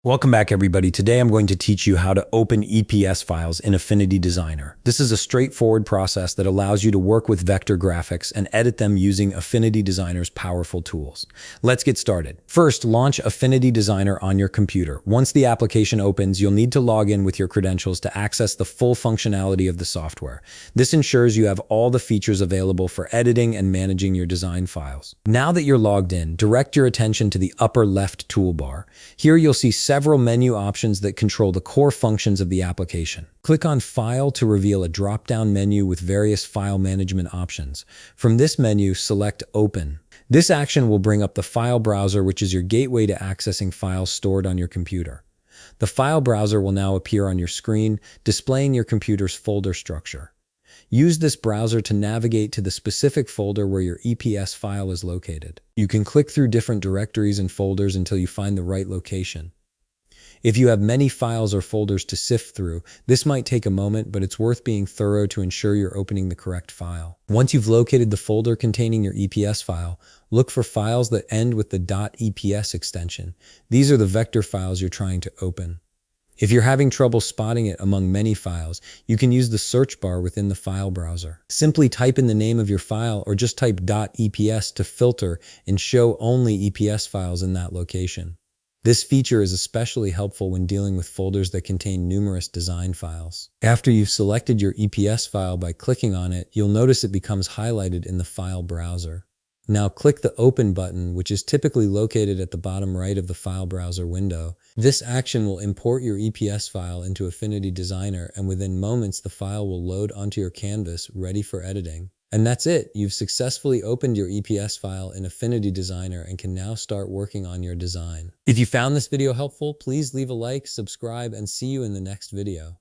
Welcome back, everybody. Today I'm going to teach you how to open EPS files in Affinity Designer. This is a straightforward process that allows you to work with vector graphics and edit them using Affinity Designer's powerful tools. Let's get started. First, launch Affinity Designer on your computer. Once the application opens, you'll need to log in with your credentials to access the full functionality of the software. This ensures you have all the features available for editing and managing your design files. Now that you're logged in, direct your attention to the upper left toolbar. Here you'll see several menu options that control the core functions of the application. Click on File to reveal a drop-down menu with various file management options. From this menu, select Open. This action will bring up the file browser, which is your gateway to accessing files stored on your computer. The file browser will now appear on your screen, displaying your computer's folder structure. Use this browser to navigate to the specific folder where your EPS file is located. You can click through different directories and folders until you find the right location. If you have many files or folders to sift through, this might take a moment, but it's worth being thorough to ensure you're opening the correct file. Once you've located the folder containing your EPS file, look for files that end with the .eps extension. These are the vector files you're trying to open. If you're having trouble spotting it among many files, you can use the search bar within the file browser. Simply type in the name of your file or just type .eps to filter and show only EPS files in that location. This feature is especially helpful when dealing with folders that contain numerous design files. After you've selected your EPS file by clicking on it, you'll notice it becomes highlighted in the file browser. Now click the Open button, which is typically located at the bottom right of the file browser window. This action will import your EPS file into Affinity Designer, and within moments the file will load onto your canvas, ready for editing. And that's it. You've successfully opened your EPS file in Affinity Designer and can now start working on your design. If you found this video helpful, please leave a like, subscribe, and see you in the next video.